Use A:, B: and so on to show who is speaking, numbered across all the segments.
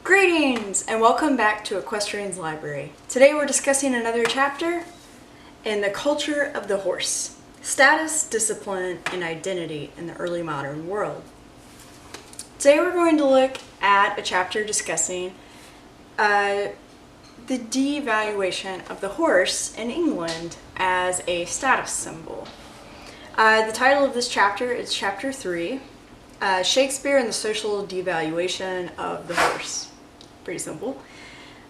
A: Greetings and welcome back to Equestrian's Library. Today we're discussing another chapter in the culture of the horse, status, discipline, and identity in the early modern world. Today we're going to look at a chapter discussing the devaluation of the horse in England as a status symbol. The title of this chapter is Chapter 3, Shakespeare and the Social Devaluation of the Horse. Pretty simple.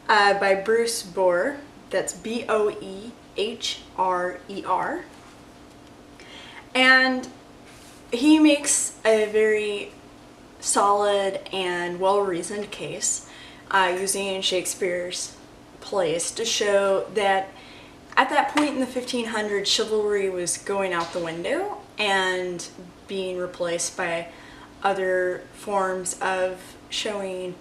A: By Bruce Boer, that's Boehrer. And he makes a very solid and well-reasoned case using Shakespeare's plays to show that at that point in the 1500s, chivalry was going out the window and being replaced by other forms of showing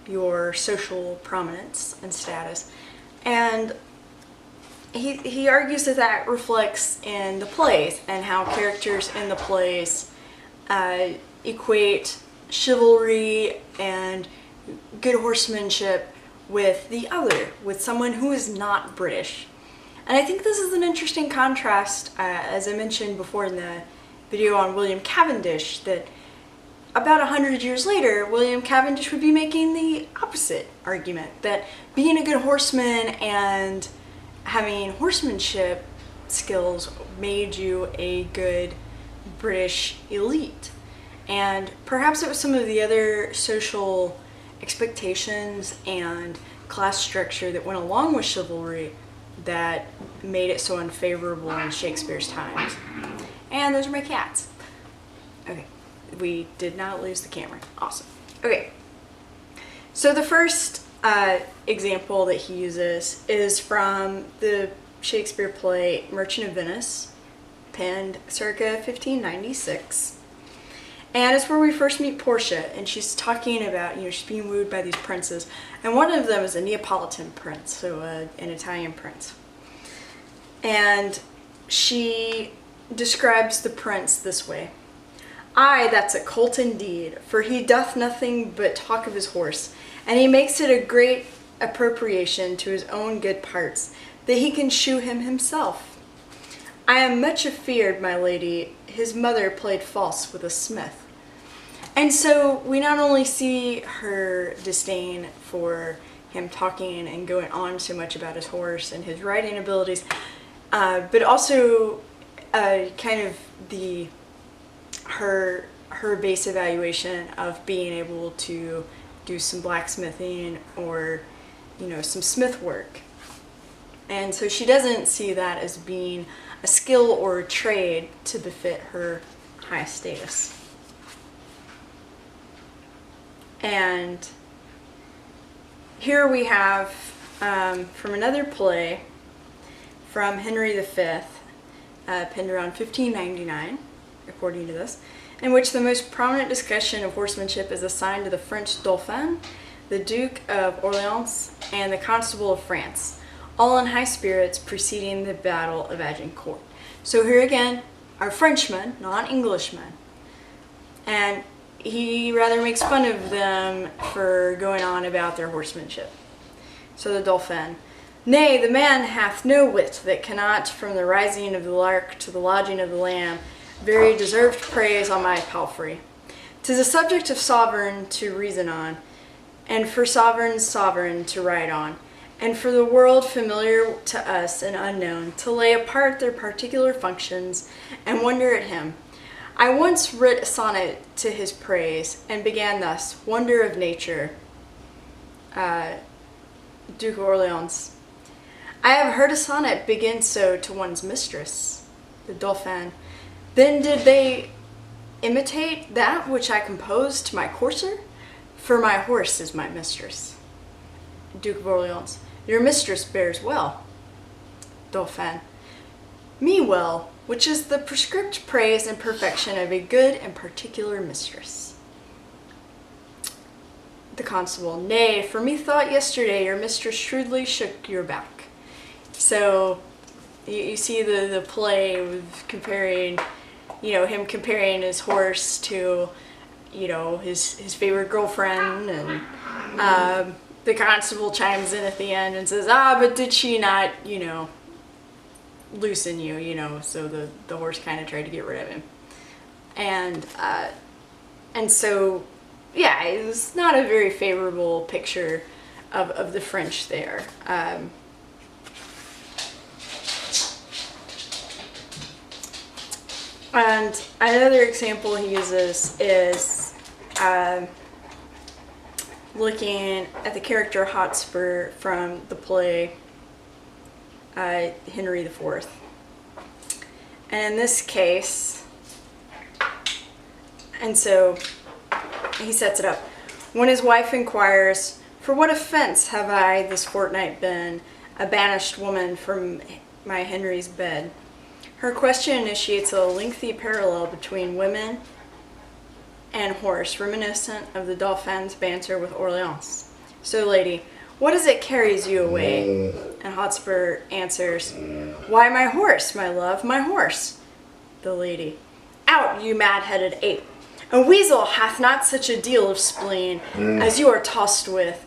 A: your social prominence and status. And he argues that that reflects in the plays and how characters in the plays equate chivalry and good horsemanship with the other, with someone who is not British. And I think this is an interesting contrast, as I mentioned before in the video on William Cavendish, that about 100 years later, William Cavendish would be making the opposite argument, that being a good horseman and having horsemanship skills made you a good British elite. And perhaps it was some of the other social expectations and class structure that went along with chivalry that made it so unfavorable in Shakespeare's times. And those are my cats. Okay. We did not lose the camera. Awesome. Okay. So the first example that he uses is from the Shakespeare play Merchant of Venice, penned circa 1596. And it's where we first meet Portia, and she's talking about, she's being wooed by these princes. And one of them is a Neapolitan prince, so an Italian prince. And she describes the prince this way. Aye, that's a colt indeed, for he doth nothing but talk of his horse, and he makes it a great appropriation to his own good parts, that he can shoe him himself. I am much afeard, my lady, his mother played false with a smith. And so we not only see her disdain for him talking and going on so much about his horse and his riding abilities, but also kind of her base evaluation of being able to do some blacksmithing or some smith work. And so she doesn't see that as being a skill or a trade to befit her high status. And here we have from another play from Henry V, penned around 1599, according to this, in which the most prominent discussion of horsemanship is assigned to the French Dauphin, the Duke of Orleans, and the Constable of France, all in high spirits preceding the Battle of Agincourt. So here again, our Frenchmen, not Englishmen, and he rather makes fun of them for going on about their horsemanship. So the Dauphin, nay, the man hath no wit that cannot, from the rising of the lark to the lodging of the lamb, very deserved praise on my palfrey. 'Tis a subject of sovereign to reason on, and for sovereign's sovereign to ride on, and for the world familiar to us and unknown, to lay apart their particular functions and wonder at him. I once writ a sonnet to his praise, and began thus, Wonder of nature, Duke of Orleans. I have heard a sonnet begin so to one's mistress, the Dauphin. Then did they imitate that which I composed to my courser? For my horse is my mistress. Duke of Orleans. Your mistress bears well. Dauphin. Me well, which is the prescript praise and perfection of a good and particular mistress. The Constable. Nay, for me thought yesterday your mistress shrewdly shook your back. So you see the play with comparing him comparing his horse to, his favorite girlfriend and The constable chimes in at the end and says, but did she not, loosen you, so the horse kind of tried to get rid of him. And so, yeah, it was not a very favorable picture of the French there. And another example he uses is looking at the character Hotspur from the play Henry IV. And in this case, and so he sets it up. When his wife inquires, "For what offense have I this fortnight been a banished woman from my Henry's bed?" Her question initiates a lengthy parallel between women and horse, reminiscent of the Dauphin's banter with Orleans. "So, lady, what is it carries you away?" And Hotspur answers, "Why, my horse, my love, my horse." The lady, "Out, you mad-headed ape! A weasel hath not such a deal of spleen as you are tossed with."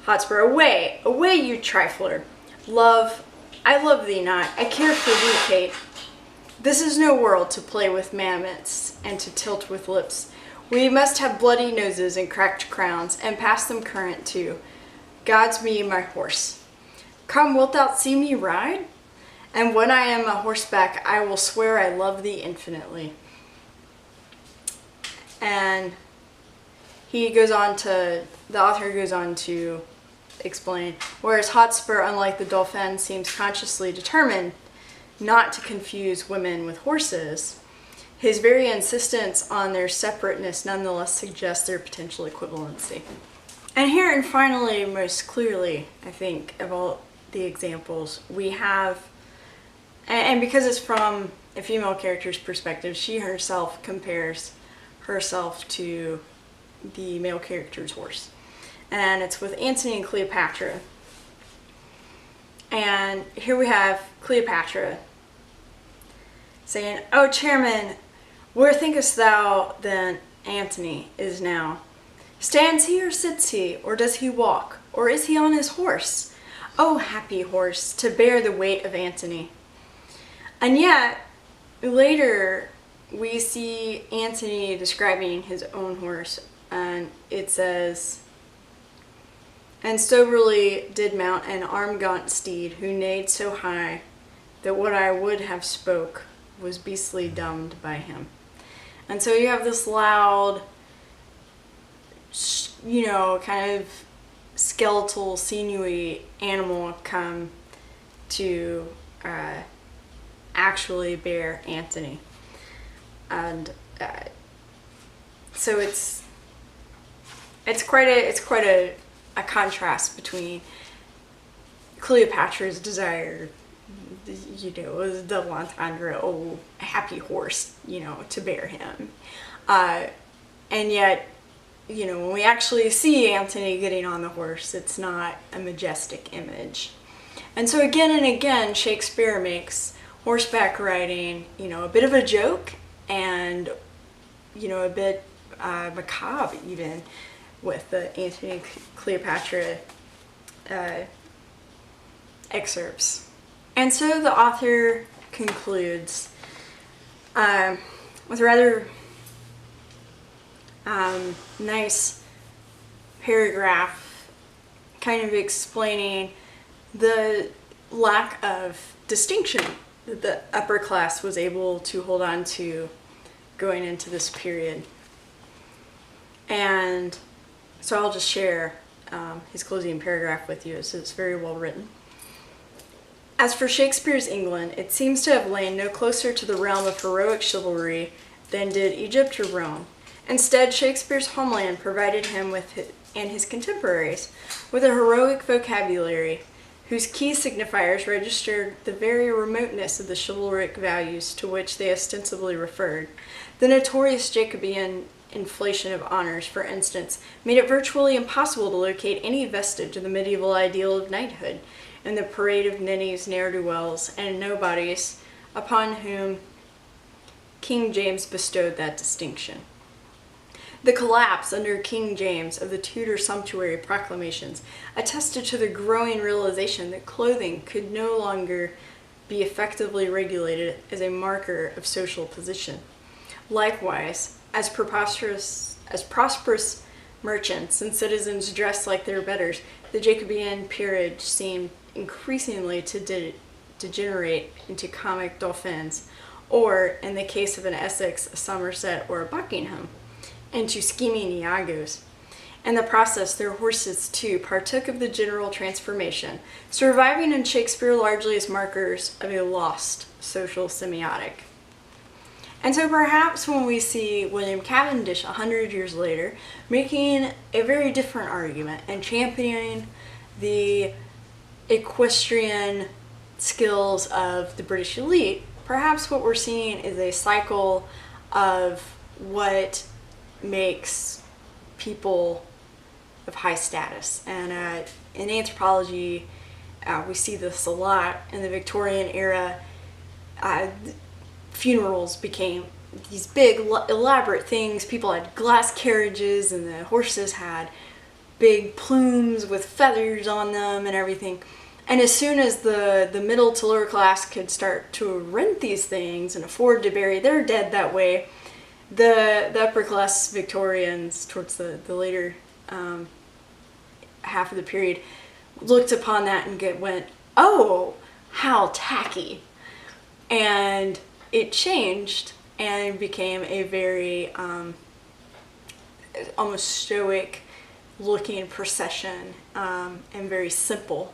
A: Hotspur, "Away, away, you trifler! Love, I love thee not, I care for thee, Kate. This is no world to play with mammoths and to tilt with lips. We must have bloody noses and cracked crowns, and pass them current too. God's me my horse. Come, wilt thou see me ride? And when I am a horseback, I will swear I love thee infinitely." And the author goes on to explain, whereas Hotspur, unlike the Dauphin, seems consciously determined not to confuse women with horses, his very insistence on their separateness nonetheless suggests their potential equivalency. And here, and finally, most clearly, I think, of all the examples, we have, and because it's from a female character's perspective, she herself compares herself to the male character's horse. And it's with Antony and Cleopatra. And here we have Cleopatra saying, "Oh, chairman, where thinkest thou then Antony is now? Stands he or sits he, or does he walk, or is he on his horse? Oh, happy horse, to bear the weight of Antony." And yet, later, we see Antony describing his own horse, and it says, "And soberly did mount an arm-gaunt steed, who neighed so high, that what I would have spoke was beastly dumbed by him." And so you have this loud, kind of skeletal, sinewy animal come to actually bear Antony. And so it's quite a contrast between Cleopatra's desire, as double entendre, oh, a happy horse, to bear him. And yet, when we actually see Antony getting on the horse, it's not a majestic image. And so again and again, Shakespeare makes horseback riding, a bit of a joke and, a bit macabre even, with the Antony Cleopatra excerpts. And so the author concludes with a rather nice paragraph kind of explaining the lack of distinction that the upper class was able to hold on to going into this period. And so I'll just share his closing paragraph with you. It's very well written. "As for Shakespeare's England, it seems to have lain no closer to the realm of heroic chivalry than did Egypt or Rome. Instead, Shakespeare's homeland provided him and his contemporaries with a heroic vocabulary whose key signifiers registered the very remoteness of the chivalric values to which they ostensibly referred. The notorious Jacobean inflation of honors, for instance, made it virtually impossible to locate any vestige of the medieval ideal of knighthood in the parade of ninnies, ne'er-do-wells, and nobodies upon whom King James bestowed that distinction. The collapse under King James of the Tudor sumptuary proclamations attested to the growing realization that clothing could no longer be effectively regulated as a marker of social position. Likewise, as prosperous merchants and citizens dressed like their betters, the Jacobean peerage seemed increasingly to degenerate into comic dauphins, or, in the case of an Essex, a Somerset, or a Buckingham, into scheming Iagos. In the process, their horses, too, partook of the general transformation, surviving in Shakespeare largely as markers of a lost social semiotic. And so perhaps when we see William Cavendish 100 years later making a very different argument and championing the equestrian skills of the British elite, perhaps what we're seeing is a cycle of what makes people of high status. And in anthropology, we see this a lot. In the Victorian era, funerals became these big, elaborate things. People had glass carriages, and the horses had big plumes with feathers on them and everything. And as soon as the middle to lower class could start to rent these things and afford to bury their dead that way, the upper class Victorians, towards the later half of the period, looked upon that and went, oh, how tacky. And it changed and became a very almost stoic looking procession, and very simple.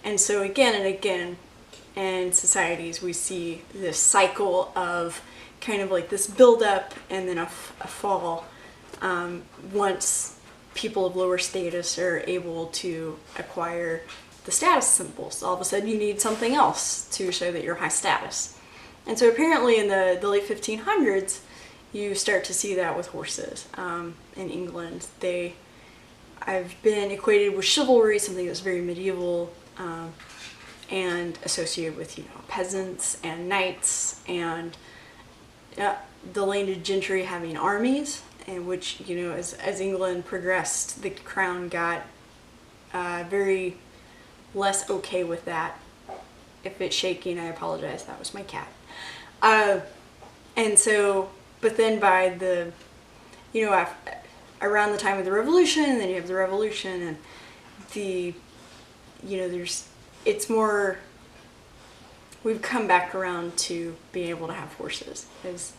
A: And so again and again in societies we see this cycle of kind of like this build up and then a fall, once people of lower status are able to acquire the status symbols. All of a sudden you need something else to show that you're high status. And so apparently in the late 1500s you start to see that with horses. In England, I've been equated with chivalry, something that's very medieval, and associated with, peasants and knights and the landed gentry having armies, in which, as England progressed, the crown got very less okay with that. If it's shaking, I apologize, that was my cat. And so, but then by the, around the time of the Revolution, and then you have the Revolution, and it's more, we've come back around to being able to have horses, is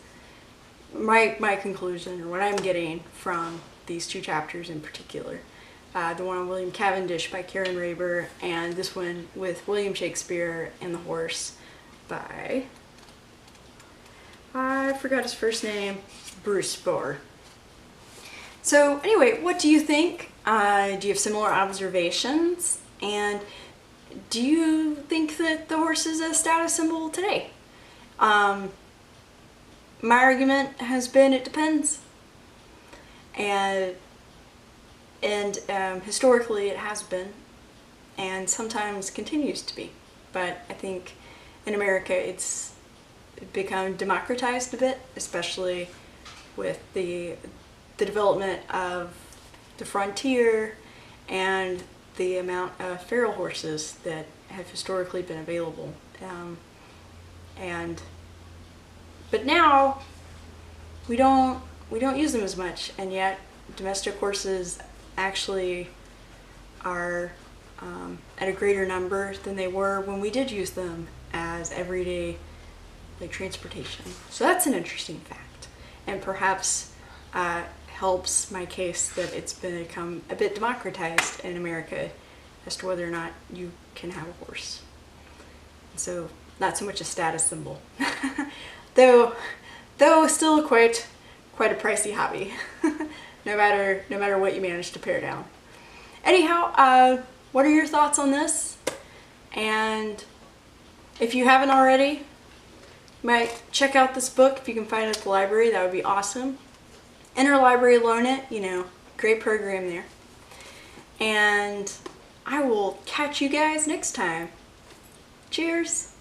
A: my conclusion, or what I'm getting from these two chapters in particular. The one on William Cavendish by Karen Raber, and this one with William Shakespeare and the Horse by, I forgot his first name, Bruce Bower. So anyway, what do you think? Do you have similar observations? And do you think that the horse is a status symbol today? My argument has been it depends. And historically it has been, and sometimes continues to be. But I think in America it's become democratized a bit, especially with the development of the frontier and the amount of feral horses that have historically been available. But now we don't use them as much, and yet domestic horses actually are at a greater number than they were when we did use them as everyday transportation. So that's an interesting fact, and perhaps helps my case that it's become a bit democratized in America as to whether or not you can have a horse. So not so much a status symbol, though still quite a pricey hobby. no matter what you manage to pare down. Anyhow, what are your thoughts on this? And if you haven't already, you might check out this book if you can find it at the library. That would be awesome. Interlibrary Loan It, great program there. And I will catch you guys next time. Cheers!